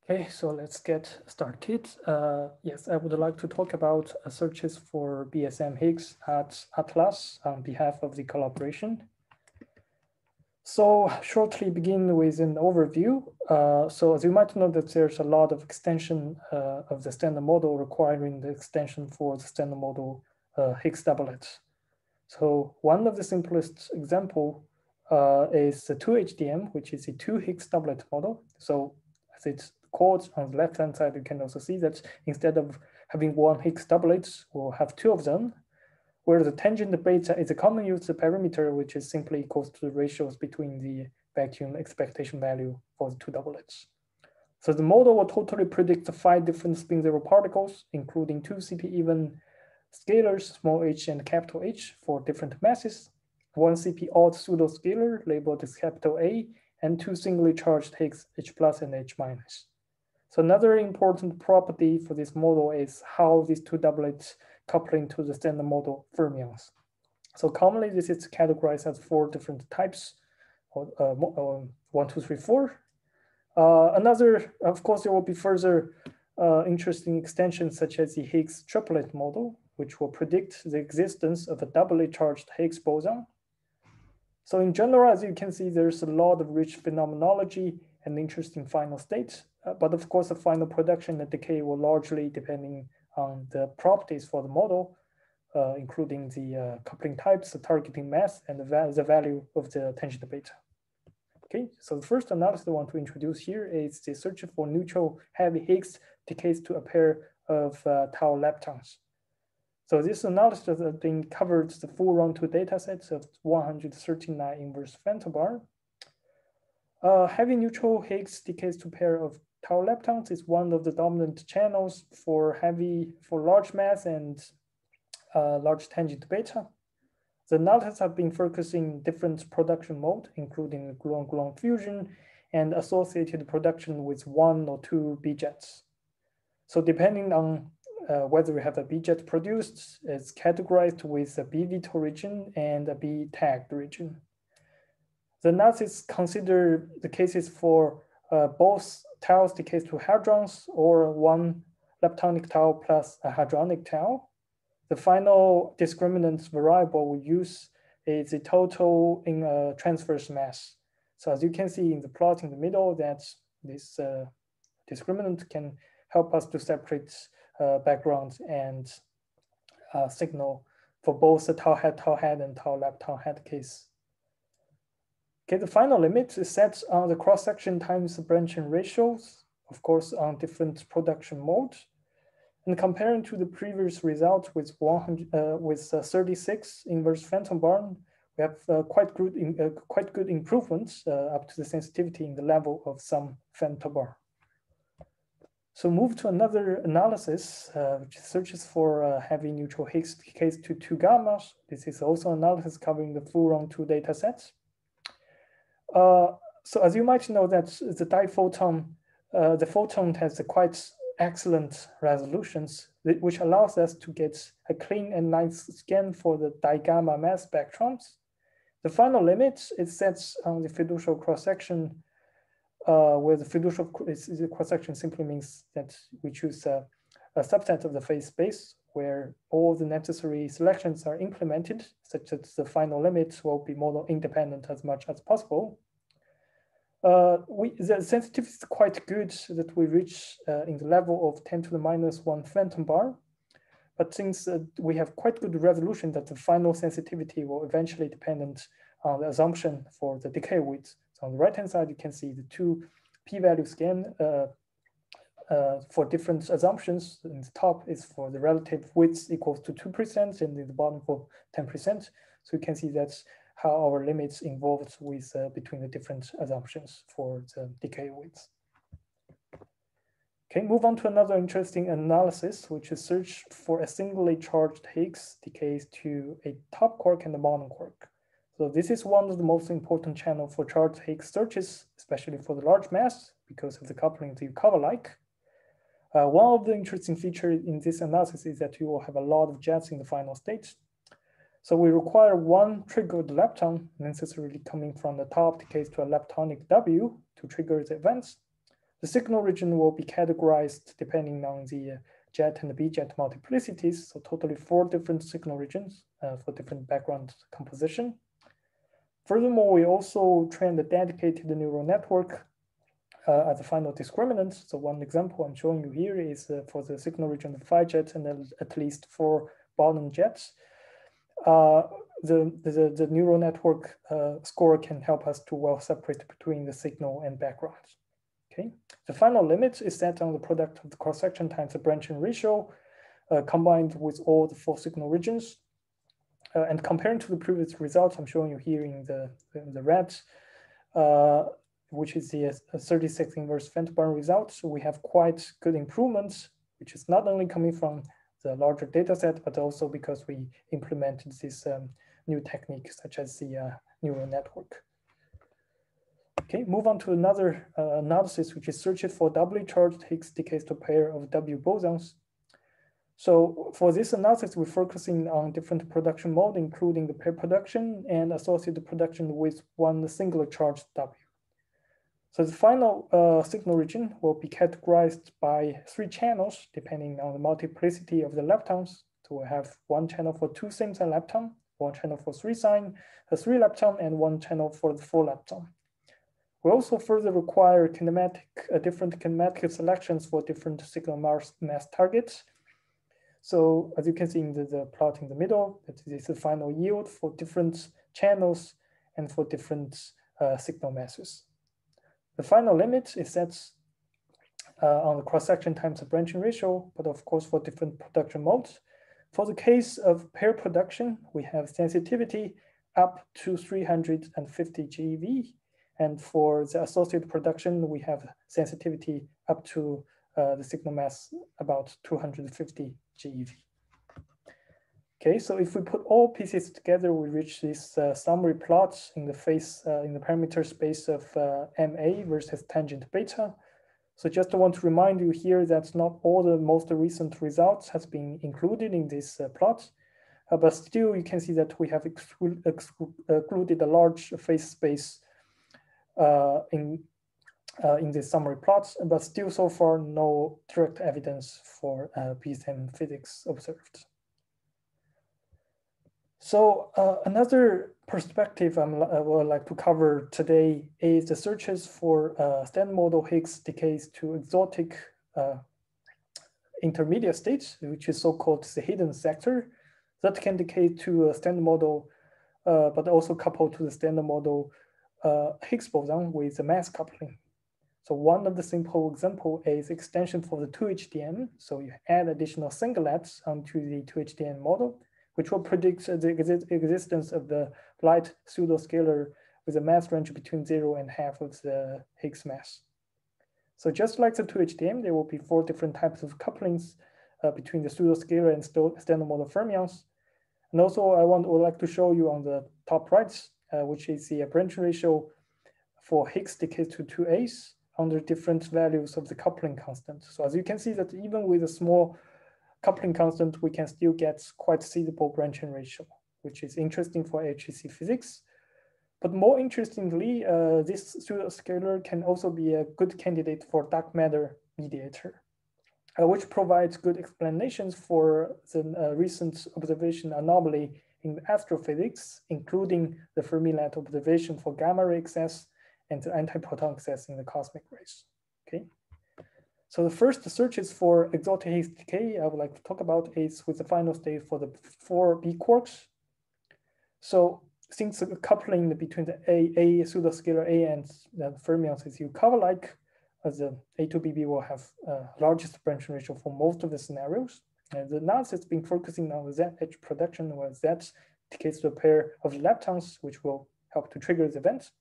Okay, so let's get started. Yes, I would like to talk about searches for BSM Higgs at Atlas on behalf of the collaboration. So shortly begin with an overview. So as you might know that there's a lot of extension of the standard model requiring the extension for the standard model Higgs doublet. So one of the simplest example is the 2HDM, which is a 2 Higgs doublet model. So as it's called on the left-hand side, you can also see that instead of having one Higgs doublet, we'll have two of them, where the tangent beta is a common use parameter, which is simply equals to the ratios between the vacuum expectation value for the two doublets. So the model will totally predict the 5 different spin zero particles, including 2 CP even scalars, small h and capital H for different masses, 1 CP odd pseudoscalar labeled as capital A, and 2 singly charged Higgs H plus and H minus. So another important property for this model is how these two doublets coupling to the standard model fermions. So commonly this is categorized as 4 different types, 1, 2, 3, 4. Another, of course, there will be further interesting extensions such as the Higgs triplet model, which will predict the existence of a doubly charged Higgs boson. So in general, as you can see, there's a lot of rich phenomenology and interesting final states. But of course, the final production and decay will largely depending on the properties for the model, including the coupling types, the targeting mass, and the value of the tangent beta. Okay, so the first analysis I want to introduce here is the search for neutral heavy Higgs decays to a pair of tau leptons. So this analysis has been covered the full round 2 data sets of 139 inverse femtobarn. Heavy neutral Higgs decays to pair of tau leptons is one of the dominant channels for large mass and large tangent beta. The analysis have been focusing different production mode, including gluon-gluon fusion and associated production with 1 or 2 B-jets. So depending on whether we have a B-jet produced, it's categorized with a B-veto region and a B-tagged region. The analysis consider the cases for both taus decays to hadrons or 1 leptonic tau plus a hadronic tau. The final discriminant variable we use is the total in transverse mass. So as you can see in the plot in the middle, that this discriminant can help us to separate background and signal for both the tau head and tau lepton head case. Okay, the final limit is set on the cross-section times the branching ratios, of course, on different production modes. And comparing to the previous result with 36 inverse femtobarn, we have quite good improvements up to the sensitivity in the level of some femtobarn. So move to another analysis, which searches for heavy neutral Higgs decays to 2 gammas. This is also analysis covering the full round 2 data sets. So as you might know that the diphoton, the photon has a quite excellent resolutions, which allows us to get a clean and nice scan for the digamma mass spectrums. The final limit is set on the fiducial cross-section, where the fiducial cross-section simply means that we choose a subset of the phase space where all the necessary selections are implemented, such that the final limit will be model independent as much as possible. The sensitivity is quite good that we reach in the level of 10 to the minus 1 femtobarn. But since we have quite good resolution, that the final sensitivity will eventually dependent on the assumption for the decay width. So on the right-hand side, you can see the 2 p-value scan for different assumptions. In the top is for the relative width equals to 2%, and in the bottom for 10%. So you can see that's how our limits involved with between the different assumptions for the decay width. Okay, move on to another interesting analysis, which is search for a singly charged Higgs decays to a top quark and a bottom quark. So this is one of the most important channels for charged Higgs searches, especially for the large mass, because of the coupling to cover-like. One of the interesting features in this analysis is that you will have a lot of jets in the final state. So we require 1 triggered lepton necessarily coming from the top decays to a leptonic W to trigger the events. The signal region will be categorized depending on the jet and the B-jet multiplicities, so totally 4 different signal regions for different background composition. Furthermore, we also trained a dedicated neural network as a final discriminant. So one example I'm showing you here is for the signal region of phi jet and at least 4 boson jets. The neural network score can help us to well separate between the signal and background. Okay. The final limit is set on the product of the cross-section times the branching ratio combined with all the 4 signal regions. And comparing to the previous results, I'm showing you here in the red, which is the 36 inverse Fenton result. So we have quite good improvements, which is not only coming from the larger data set, but also because we implemented this new technique, such as the neural network. Okay, move on to another analysis, which is searches for doubly charged Higgs decays to a pair of W bosons. So for this analysis, we're focusing on different production modes, including the pair production and associated production with one singular charge W. So the final signal region will be categorized by 3 channels, depending on the multiplicity of the leptons. So we have 1 channel for 2 same sign lepton, 1 channel for 3 lepton, and 1 channel for the 4 lepton. We also further require different kinematic selections for different signal mass targets. So as you can see in the plot in the middle, that is the final yield for different channels and for different signal masses. The final limit is set on the cross-section times the branching ratio, but of course for different production modes. For the case of pair production, we have sensitivity up to 350 GeV. And for the associated production, we have sensitivity up to the signal mass about 250 GeV. Okay, so if we put all pieces together, we reach this summary plot in the parameter space of MA versus tangent beta. So just want to remind you here that not all the most recent results has been included in this plot, but still you can see that we have excluded a large phase space in this summary plots, but still so far no direct evidence for BSM physics observed. So another perspective I would like to cover today is the searches for standard model Higgs decays to exotic intermediate states, which is so-called the hidden sector, that can decay to a standard model, but also coupled to the standard model Higgs boson with a mass coupling. So one of the simple example is extension for the 2HDM. So you add additional singlets onto the 2HDM model, which will predict the existence of the light pseudoscalar with a mass range between 0 and half of the Higgs mass. So just like the 2HDM, there will be 4 different types of couplings between the pseudoscalar and standard model fermions. And also I would like to show you on the top right, which is the branching ratio for Higgs decays to 2A's under different values of the coupling constant. So as you can see that even with a small coupling constant, we can still get quite sizable branching ratio, which is interesting for HEC physics. But more interestingly, this pseudoscalar can also be a good candidate for dark matter mediator, which provides good explanations for the recent observation anomaly in astrophysics, including the Fermi-Length observation for gamma ray excess and the antiproton excess in the cosmic rays. Okay. So the first searches for exotic Higgs decay I would like to talk about is with the final state for the 4 B quarks. So since the coupling between the A pseudoscalar A and the fermions is U-cover-like, as the A2BB will have largest branching ratio for most of the scenarios. And the analysis has been focusing on the Z-edge production, where Z decays to a pair of leptons, which will help to trigger the event.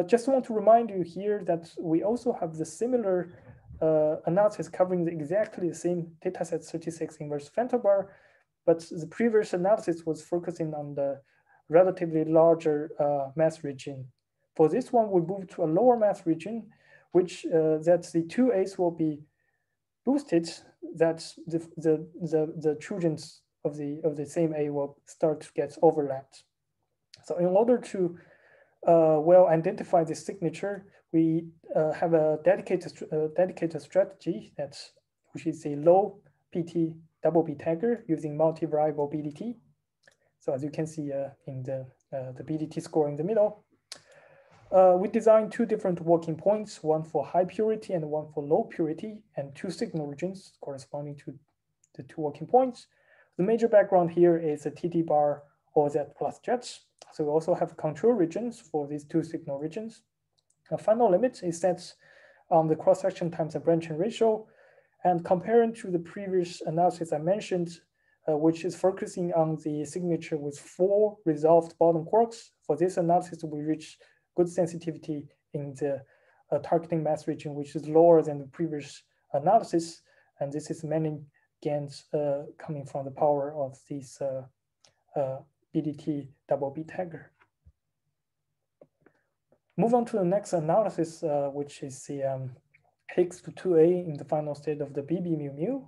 Just want to remind you here that we also have the similar analysis covering exactly the same dataset 36 inverse Fenton, but the previous analysis was focusing on the relatively larger mass region. For this one, we moved to a lower mass region, which that the 2A's will be boosted, that the children of the same A will start to get overlapped. So in order to well identify this signature, we have a dedicated strategy which is a low PT double B tagger using multi-variable BDT. So as you can see in the BDT score in the middle, we designed two different working points, one for high purity and one for low purity, and two signal regions corresponding to the two working points. The major background here is a TT bar or Z plus jets. So we also have control regions for these two signal regions. A final limit is set on the cross-section times the branching ratio. And comparing to the previous analysis I mentioned, which is focusing on the signature with 4 resolved boson quarks, for this analysis, we reach good sensitivity in the targeting mass region, which is lower than the previous analysis. And this is mainly gains coming from the power of this BDT double B tagger. Move on to the next analysis, which is the Higgs to 2A in the final state of the BB mu mu.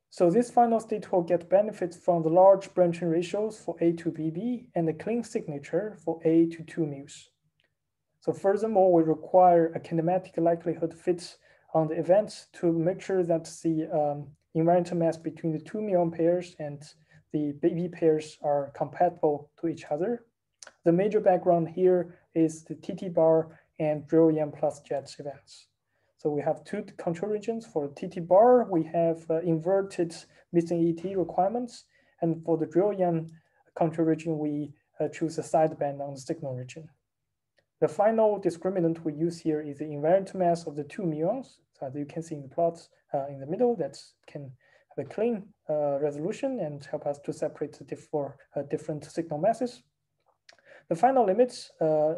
So this final state will get benefits from the large branching ratios for A to BB and the clean signature for A to 2 mus. So furthermore, we require a kinematic likelihood fit on the events to make sure that the invariant mass between the 2 muon pairs and the BB pairs are compatible to each other. The major background here is the TT bar and brilliant plus jets events. So we have two control regions. For TT bar, we have inverted missing ET requirements. And for the brilliant control region, we choose a sideband on the signal region. The final discriminant we use here is the invariant mass of the 2 muons. So as you can see in the plots in the middle, that can have a clean resolution and help us to separate the different signal masses. The final limit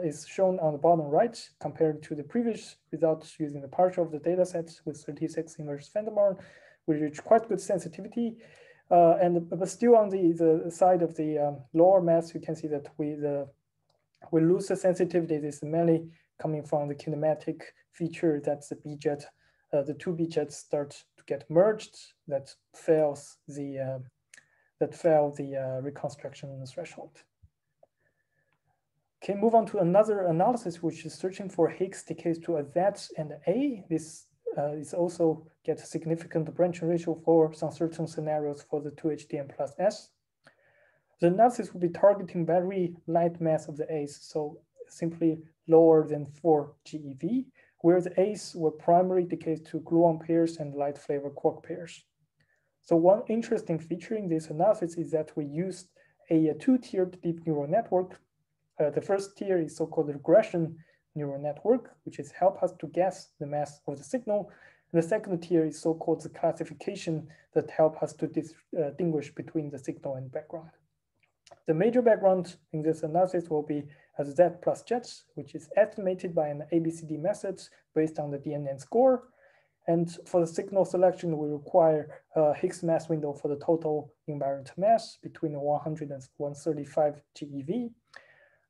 is shown on the bottom right compared to the previous results using the partial of the data sets with 36 inverse Vandermark. We reach quite good sensitivity. But still on the side of the lower mass, you can see that we lose the sensitivity. This is mainly coming from the kinematic feature that the two B jets start to get merged that fails the reconstruction threshold. Okay, move on to another analysis, which is searching for Higgs decays to a Z and A. This is also get a significant branching ratio for some certain scenarios for the 2HDM plus S. The analysis will be targeting very light mass of the A's, so simply lower than 4 GeV, where the A's were primary decays to gluon pairs and light flavor quark pairs. So one interesting feature in this analysis is that we used a 2-tiered deep neural network. The first tier is so-called regression neural network, which is help us to guess the mass of the signal. And the second tier is so-called the classification that help us to distinguish between the signal and background. The major background in this analysis will be as Z plus jets, which is estimated by an ABCD method based on the DNN score. And for the signal selection, we require a Higgs mass window for the total invariant mass between 100 and 135 GeV.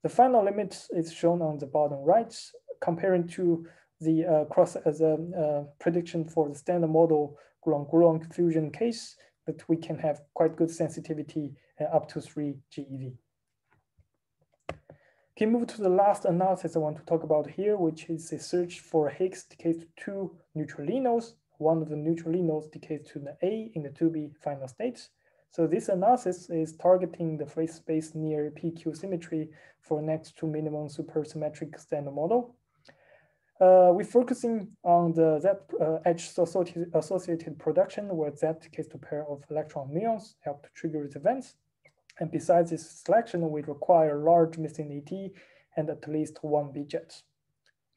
The final limit is shown on the bottom right, comparing to the prediction for the standard model gluon confusion case, that we can have quite good sensitivity up to 3 GeV. Okay, move to the last analysis I want to talk about here, which is a search for Higgs decays to 2 neutralinos. One of the neutralinos decays to the A in the 2B final states. So this analysis is targeting the phase space near PQ symmetry for next to minimum supersymmetric standard model. We're focusing on the Z edge associated production where Z decays to pair of electron muons help to trigger its events. And besides this selection, we require large missing ET and at least 1 B jet.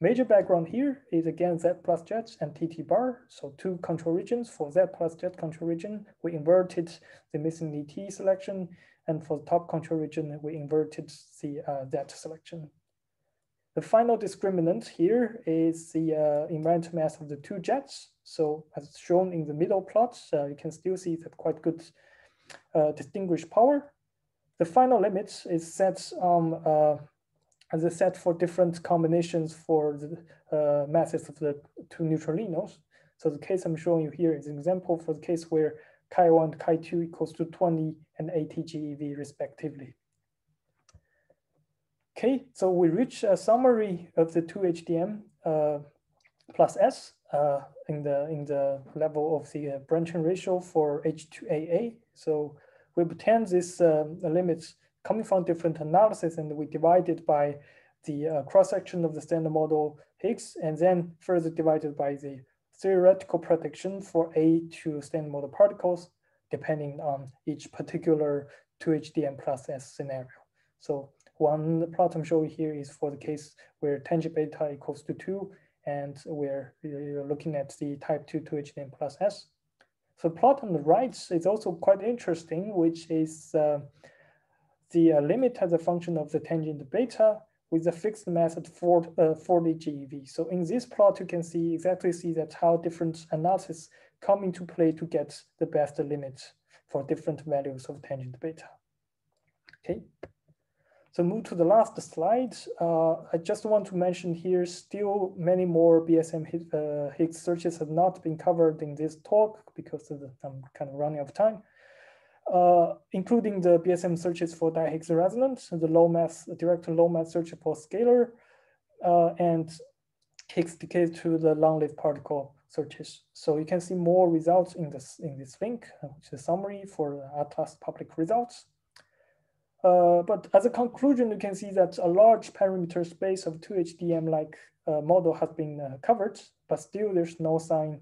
Major background here is again Z plus jets and TT bar. So 2 control regions. For Z plus jet control region, we inverted the missing ET selection. And for the top control region, we inverted the Z selection. The final discriminant here is the invariant mass of the 2 jets. So as shown in the middle plot, you can still see that quite good distinguished power. The final limit is set as a set for different combinations for the masses of the 2 neutralinos. So the case I'm showing you here is an example for the case where Chi1 and Chi2 equals to 20 and 80 GeV respectively. Okay, so we reach a summary of the 2HDM plus S in the level of the branching ratio for H2AA. So we obtain this limits coming from different analysis, and we divide it by the cross-section of the standard model Higgs, and then further divided by the theoretical prediction for A to standard model particles, depending on each particular 2HDM plus S scenario. So one plot I'm showing here is for the case where tangent beta equals to 2, and we're looking at the type 2 2HDM plus S. So plot on the right is also quite interesting, which is the limit as a function of the tangent beta with a fixed mass at 40 GeV. So in this plot, you can exactly see that how different analysis come into play to get the best limit for different values of tangent beta. Okay. So move to the last slide. I just want to mention here, still many more BSM Higgs searches have not been covered in this talk because I'm kind of running out of time, including the BSM searches for di-Higgs resonance, the low mass, direct and low mass search for scalar, and Higgs decay to the long-lived particle searches. So you can see more results in this link, which is a summary for Atlas public results. But as a conclusion, you can see that a large parameter space of 2HDM-like model has been covered, but still there's no sign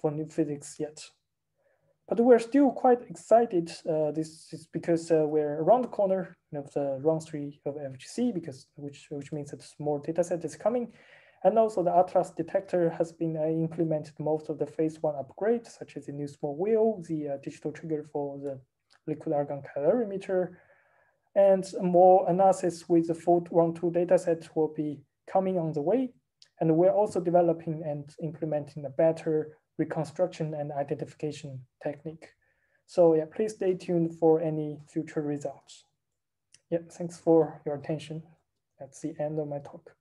for new physics yet. But we're still quite excited. This is because we're around the corner of the round 3 of FGC, which means that more data set is coming. And also the Atlas detector has been implemented most of the phase 1 upgrade, such as the new small wheel, the digital trigger for the liquid argon calorimeter, and more analysis with the full round 2 dataset will be coming on the way. And we're also developing and implementing a better reconstruction and identification technique. So yeah, please stay tuned for any future results. Yeah, thanks for your attention. That's the end of my talk.